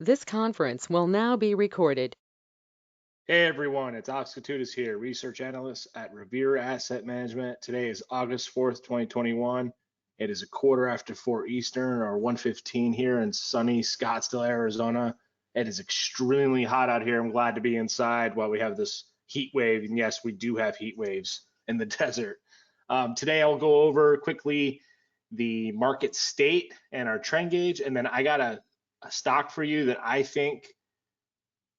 This conference will now be recorded. Hey everyone, it's Oxcatutus here, research analyst at Revere Asset Management. Today is August 4th, 2021. It is a quarter after 4 Eastern or 1:15 here in sunny Scottsdale, Arizona. It is extremely hot out here. I'm glad to be inside while we have this heat wave. And yes, we do have heat waves in the desert. Today I'll go over quickly the market state and our trend gauge. And then I got a stock for you that I think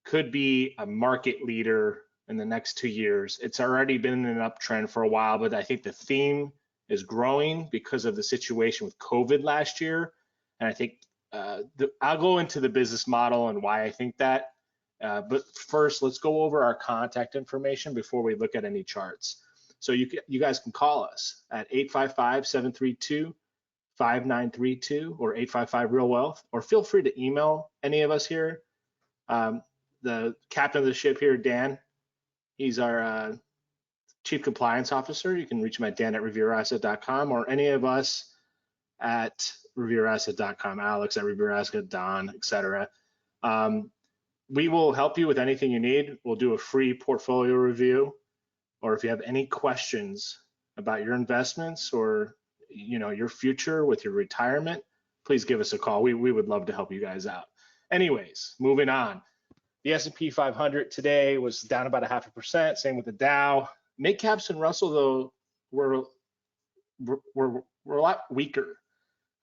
could be a market leader in the next 2 years. It's already been in an uptrend for a while, but I think the theme is growing because of the situation with COVID last year. And I think I'll go into the business model and why I think that. But first, let's go over our contact information before we look at any charts. So you guys can call us at 855-732-5932 or 855 Real Wealth, or feel free to email any of us here. The captain of the ship here, Dan, he's our chief compliance officer. You can reach him at dan@revereasset.com or any of us at revereasset.com, Alex at revereasset, Don, etc. We will help you with anything you need. We'll do a free portfolio review, or if you have any questions about your investments or your future with your retirement, please give us a call. We would love to help you guys out. Anyways, moving on. The S&P 500 today was down about 0.5%. Same with the Dow. Mid caps and Russell though were a lot weaker.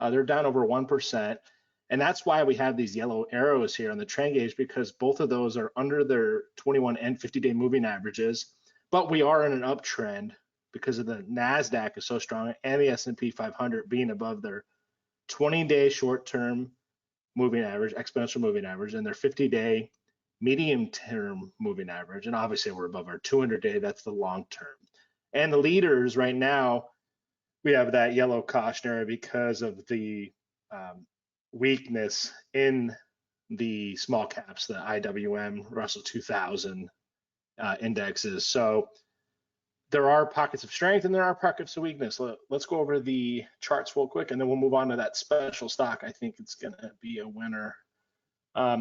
They're down over 1%, and that's why we have these yellow arrows here on the trend gauge, because both of those are under their 21 and 50-day moving averages. But we are in an uptrend because of the Nasdaq is so strong, and the S&P 500 being above their 20-day short-term moving average, exponential moving average, and their 50-day medium term moving average. And obviously we're above our 200-day, that's the long term. And the leaders right now, we have that yellow cautionary because of the weakness in the small caps, the IWM, Russell 2000 indexes. So there are pockets of strength and there are pockets of weakness. Let's go over the charts real quick, and then we'll move on to that special stock. I think it's going to be a winner.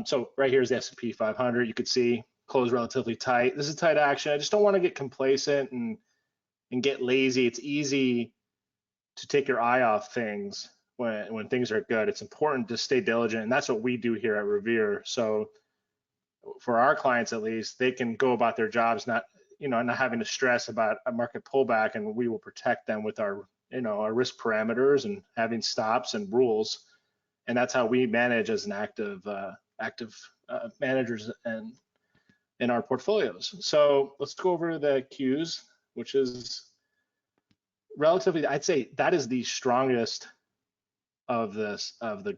So right here is the S&P 500. You could see close relatively tight. This is tight action. I just don't want to get complacent and get lazy. It's easy to take your eye off things when things are good. It's important to stay diligent, and that's what we do here at Revere. So for our clients, at least, they can go about their jobs, not having to stress about a market pullback, and we will protect them with our risk parameters and having stops and rules. And that's how we manage as an active managers and in our portfolios. So let's go over the Qs, which is relatively, I'd say that is the strongest of the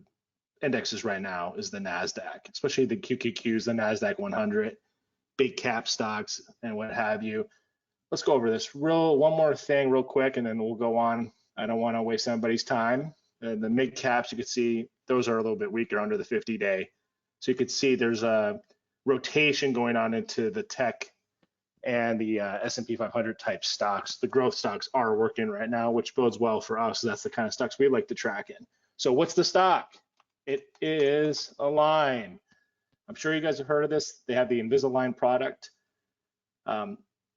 indexes right now, is the Nasdaq, especially the QQQs, the Nasdaq 100, big cap stocks and what have you. Let's go over this one more thing real quick, and then we'll go on. I don't want to waste anybody's time. The mid caps, you can see those are a little bit weaker under the 50-day. So you could see there's a rotation going on into the tech and the S&P 500 type stocks. The growth stocks are working right now, which bodes well for us. That's the kind of stocks we like to track in. So what's the stock? It is Align. I'm sure you guys have heard of this. They have the Invisalign product.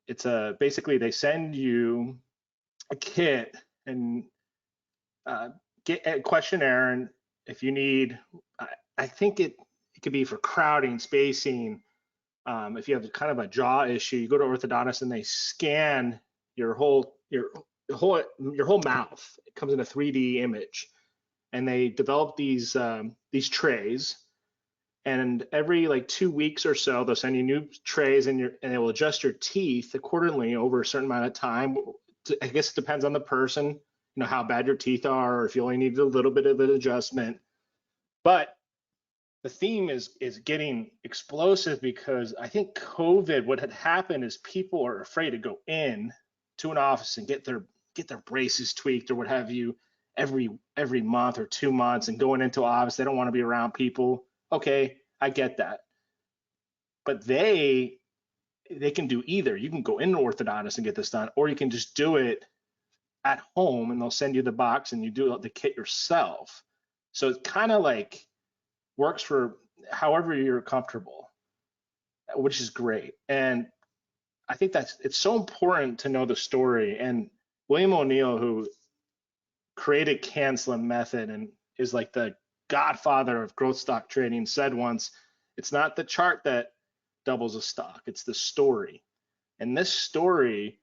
It's basically they send you a kit and get a questionnaire, and if you need, I think it could be for crowding, spacing. If you have kind of a jaw issue, you go to orthodontist and they scan your whole mouth. It comes in a 3D image, and they develop these trays. And every like 2 weeks or so, they'll send you new trays, and they will adjust your teeth accordingly over a certain amount of time. I guess it depends on the person, how bad your teeth are, or if you only need a little bit of an adjustment. But the theme is getting explosive because I think COVID, what had happened is people are afraid to go in to an office and get their braces tweaked or what have you every month or 2 months, and going into office, they don't want to be around people. Okay, I get that. But they can do either. You can go into orthodontist and get this done, or you can just do it at home, and they'll send you the box and you do the kit yourself. So it's kind of like works for however you're comfortable, which is great. And I think it's so important to know the story. And William O'Neill, who created CanSlim method and is like the godfather of growth stock trading, said once, it's not the chart that doubles a stock, it's the story. And this story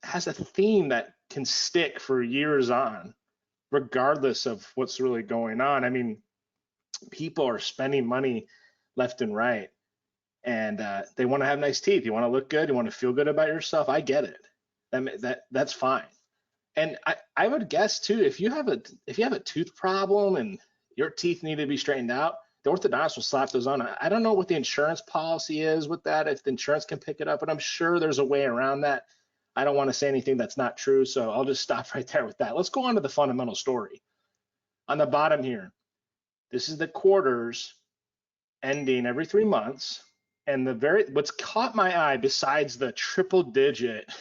has a theme that can stick for years on, regardless of what's really going on. I mean, people are spending money left and right, and they want to have nice teeth. You want to look good. You want to feel good about yourself. I get it. That's fine. And I would guess too, if you have a tooth problem and your teeth need to be straightened out, the orthodontist will slap those on. I don't know what the insurance policy is with that, if the insurance can pick it up, but I'm sure there's a way around that. I don't want to say anything that's not true, so I'll just stop right there with that. Let's go on to the fundamental story. On the bottom here, this is the quarters ending every 3 months. And what's caught my eye, besides the triple digit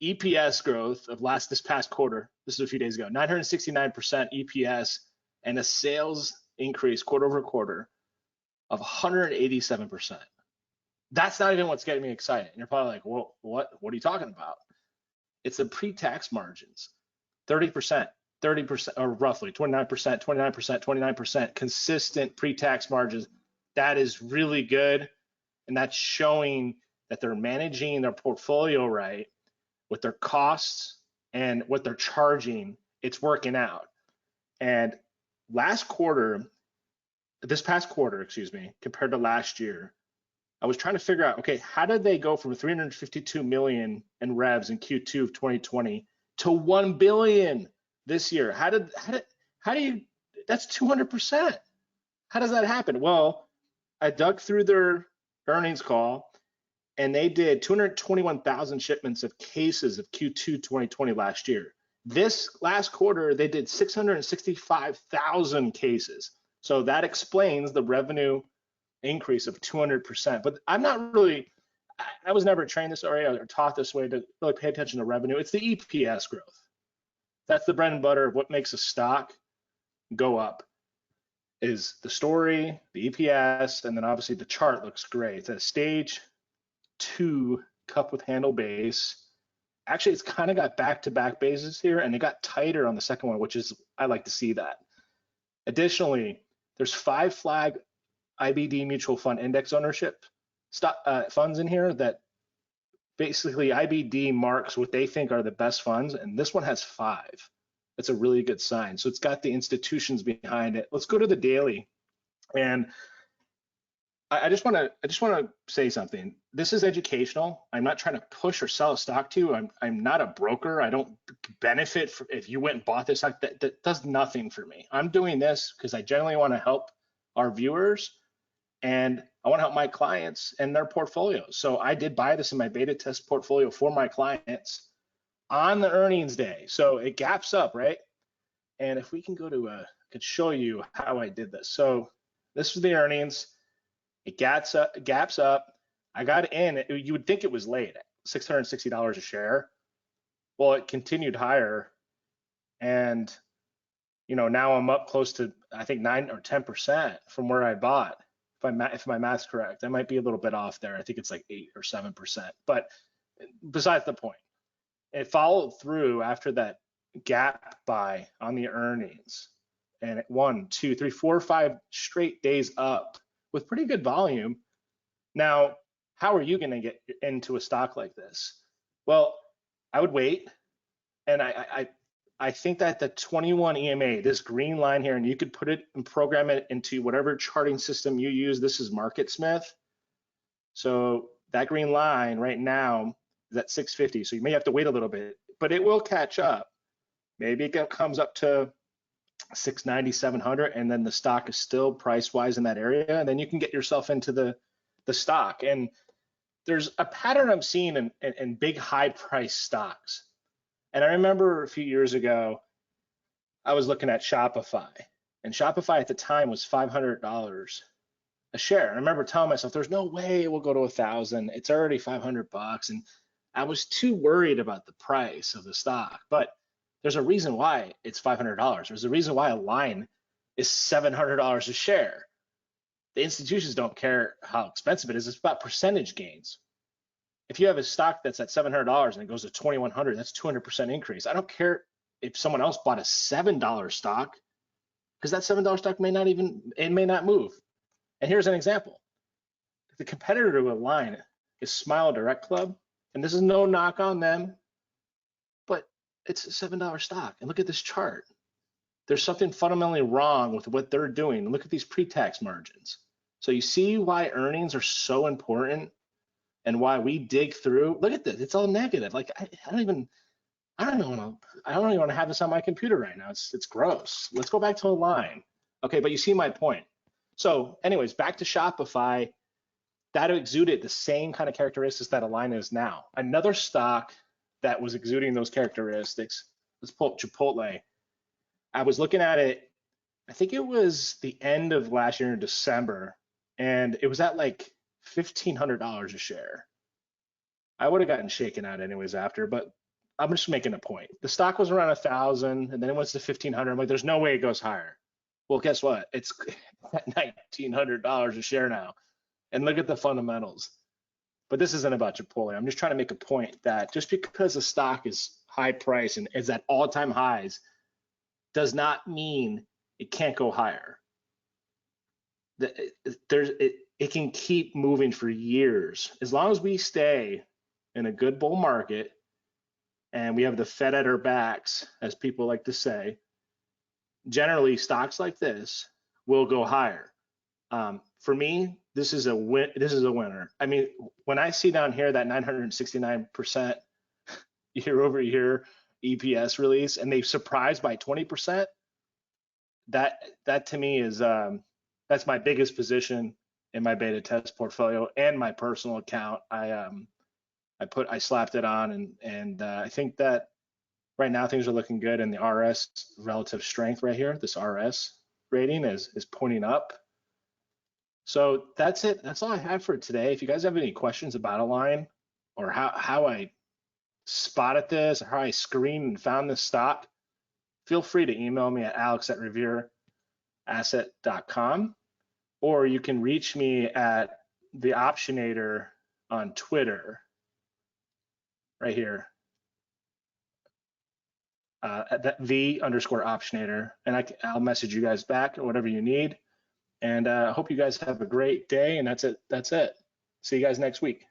EPS growth of this past quarter, this is a few days ago, 969% EPS, and a sales increase quarter over quarter of 187%. That's not even what's getting me excited. And you're probably like, well, what are you talking about? It's the pre-tax margins, 30%, 30%, or roughly 29%, 29%, 29%, consistent pre-tax margins. That is really good. And that's showing that they're managing their portfolio right with their costs and what they're charging. It's working out. And this past quarter, excuse me, compared to last year, I was trying to figure out, okay, how did they go from 352 million in revs in Q2 of 2020 to 1 billion this year? How do you, that's 200%. How does that happen? Well, I dug through their earnings call, and they did 221,000 shipments of cases of Q2 2020 last year. This last quarter, they did 665,000 cases. So that explains the revenue increase of 200%. But I'm not really, I was never trained this way or taught this way to really pay attention to revenue. It's the EPS growth. That's the bread and butter of what makes a stock go up, is the story, the EPS, and then obviously the chart looks great. It's a stage 2 cup with handle base. Actually, it's kind of got back-to-back bases here, and it got tighter on the second one, which is, I like to see that. Additionally, there's 5 flag IBD mutual fund index ownership funds in here that basically IBD marks what they think are the best funds, and this one has 5. That's a really good sign. So it's got the institutions behind it. Let's go to the daily, and I just want to say something. This is educational. I'm not trying to push or sell a stock to you. I'm not a broker. I don't benefit if you went and bought this stock. That does nothing for me. I'm doing this because I generally want to help our viewers, and I want to help my clients and their portfolios. So I did buy this in my beta test portfolio for my clients on the earnings day. So it gaps up, right? And if we can go to I could show you how I did this. So this was the earnings. It gaps up. I got in. You would think it was late, $660 a share. Well, it continued higher, and now I'm up close to, I think, 9 or 10% from where I bought. If my math's correct, I might be a little bit off there. I think it's like 8 or 7%. But besides the point, it followed through after that gap buy on the earnings, and 1, 2, 3, 4, 5 straight days up with pretty good volume. Now, how are you going to get into a stock like this? Well, I would wait, and I think that the 21 EMA, this green line here, and you could put it and program it into whatever charting system you use. This is MarketSmith. So that green line right now is at 650. So you may have to wait a little bit, but it will catch up. Maybe it comes up to 690, 700, and then the stock is still price-wise in that area, and then you can get yourself into the stock. And there's a pattern I'm seeing in big high-price stocks. And I remember a few years ago, I was looking at Shopify, and Shopify at the time was $500 a share. I remember telling myself, there's no way it will go to 1,000. It's already $500, and I was too worried about the price of the stock. But there's a reason why it's $500. There's a reason why a line is $700 a share. The institutions don't care how expensive it is. It's about percentage gains. If you have a stock that's at $700 and it goes to 2,100, that's 200% increase. I don't care if someone else bought a $7 stock, because that $7 stock may not move. And here's an example. The competitor to Align is Smile Direct Club, and this is no knock on them, but it's a $7 stock. And look at this chart. There's something fundamentally wrong with what they're doing. Look at these pre-tax margins. So you see why earnings are so important and why we dig through. Look at this. It's all negative. Like I don't even want to have this on my computer right now. It's gross. Let's go back to Align. Okay, but you see my point. So anyways, back to Shopify. That exuded the same kind of characteristics that Align is now. Another stock that was exuding those characteristics. Let's pull up Chipotle. I was looking at it, I think it was the end of last year in December, and it was at like $1,500 a share. I would have gotten shaken out anyways after, but I'm just making a point. The stock was around 1,000, and then it went to 1,500. I'm like, there's no way it goes higher. Well, guess what? It's at $1,900 a share now. And look at the fundamentals. But this isn't about Chipotle. I'm just trying to make a point that just because the stock is high price and is at all-time highs does not mean it can't go higher. It can keep moving for years. As long as we stay in a good bull market and we have the Fed at our backs, as people like to say, generally stocks like this will go higher. For me, this is a winner. I mean, when I see down here that 969% year over year EPS release, and they surprised by 20%, that to me is that's my biggest position in my beta test portfolio and my personal account. I slapped it on, and I think that right now things are looking good, and the RS relative strength right here, this RS rating is pointing up. So that's it. That's all I have for today. If you guys have any questions about Align or how I spotted this or how I screened and found this stock, feel free to email me at alex@revereasset.com, or you can reach me at the Optionator on Twitter right here, at the_optionator, and I'll message you guys back or whatever you need. And I hope you guys have a great day. And that's it. See you guys next week.